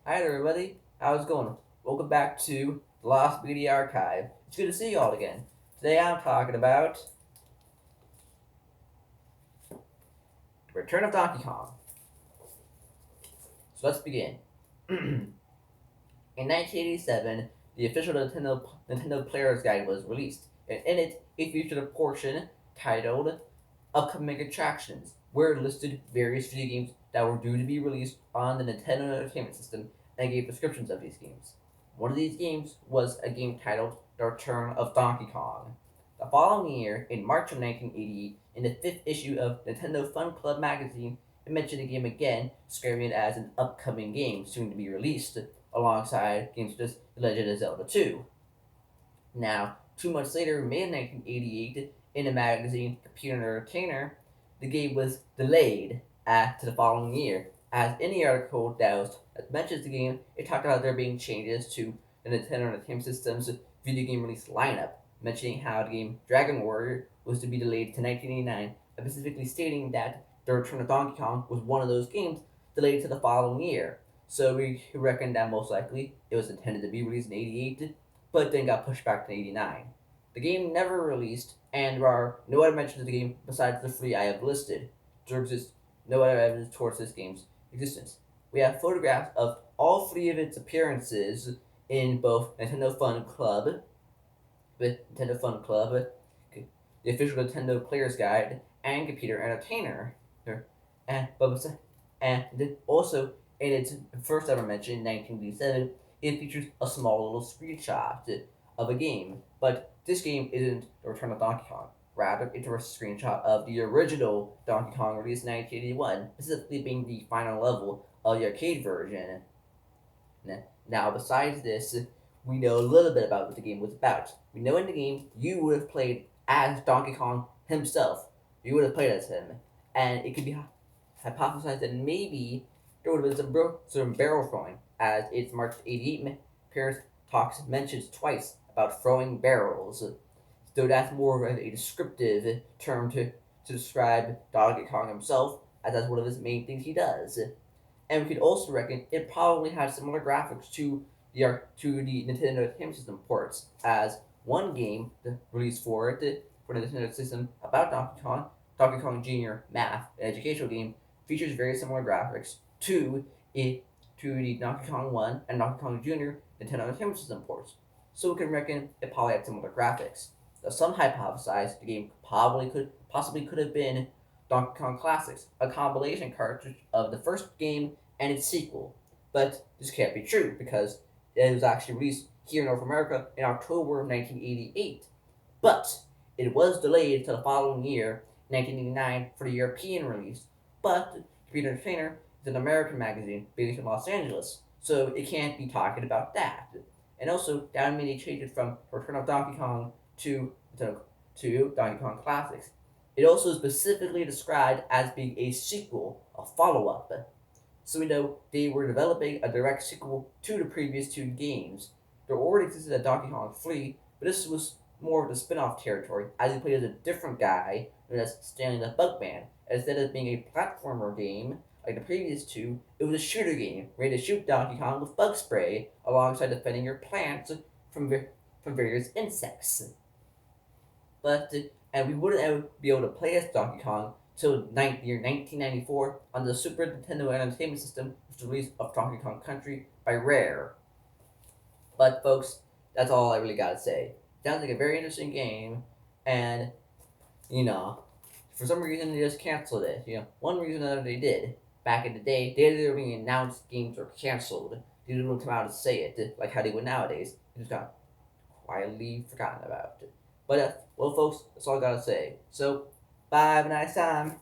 Hi there, everybody. How's it going? Welcome back to the Lost Media Archive. It's good to see you all again. Today I'm talking about the Return of Donkey Kong. So let's begin. In 1987, the official Nintendo Player's Guide was released, and in it, it featured a portion titled Upcoming Attractions, where it listed various video games that were due to be released on the Nintendo Entertainment System and gave descriptions of these games. One of these games was a game titled The Return of Donkey Kong. The following year, in March of 1988, in the fifth issue of Nintendo Fun Club magazine, it mentioned the game again, describing it as an upcoming game soon to be released, alongside games such as The Legend of Zelda 2. Now, 2 months later, in May of 1988, in the magazine Computer Entertainer, the game was delayed to the following year. As in the article that mentions the game, it talked about there being changes to the Nintendo Entertainment System's video game release lineup, mentioning how the game Dragon Warrior was to be delayed to 1989, and specifically stating that The Return of Donkey Kong was one of those games delayed to the following year. So we reckon that most likely it was intended to be released in 88, but then got pushed back to 89. The game never released, and there are no other mentions of the game besides the three I have listed. There exists no other evidence towards this game's existence. We have photographs of all three of its appearances in both Nintendo Fun Club, the official Nintendo Player's Guide, and Computer Entertainer. And, but, and also, in its first ever mention in 1987, it features a small little screenshot of a game. But this game isn't The Return of Donkey Kong. Rather, it's a screenshot of the original Donkey Kong released in 1981, specifically being the final level of the arcade version. Now, besides this, we know a little bit about what the game was about. We know in the game you would have played as Donkey Kong himself. You would have played as him, and it could be hypothesized that maybe there would have been some barrel throwing, as its March 88 Paris talks mentions twice about throwing barrels. So that's more of a descriptive term to describe Donkey Kong himself, as that's one of his main things he does. And we could also reckon it probably had similar graphics to the Nintendo Entertainment System ports, as one game released for the Nintendo System about Donkey Kong Jr. Math, an educational game, features very similar graphics it to the Donkey Kong 1 and Donkey Kong Jr. Nintendo Entertainment System ports. So we can reckon it probably had similar graphics. Now, some hypothesize the game possibly could have been Donkey Kong Classics, a compilation cartridge of the first game and its sequel. But this can't be true because it was actually released here in North America in October of 1988. But it was delayed until the following year, 1989, for the European release. But Computer Entertainer is an American magazine based in Los Angeles, so it can't be talking about that. And also, that made they changed it from Return of Donkey Kong to Donkey Kong Classics. It also specifically described as being a sequel, a follow up. So we know they were developing a direct sequel to the previous two games. There already existed a Donkey Kong 3, but this was more of the spin off territory, as he played as a different guy known as Stanley the Bugman. Instead of being a platformer game like the previous two, it was a shooter game where you had to shoot Donkey Kong with bug spray alongside defending your plants from various insects. But and we wouldn't ever be able to play as Donkey Kong till year 1994 on the Super Nintendo Entertainment System with the release of Donkey Kong Country by Rare. But folks, that's all I really gotta say. Sounds like a very interesting game, and you know, for some reason they just canceled it. One reason or another they did. Back in the day, they didn't even announce games were canceled. They didn't come out and say it like how they would nowadays. They just got quietly forgotten about it. But well, folks, that's all I gotta say. So, bye, have a nice time.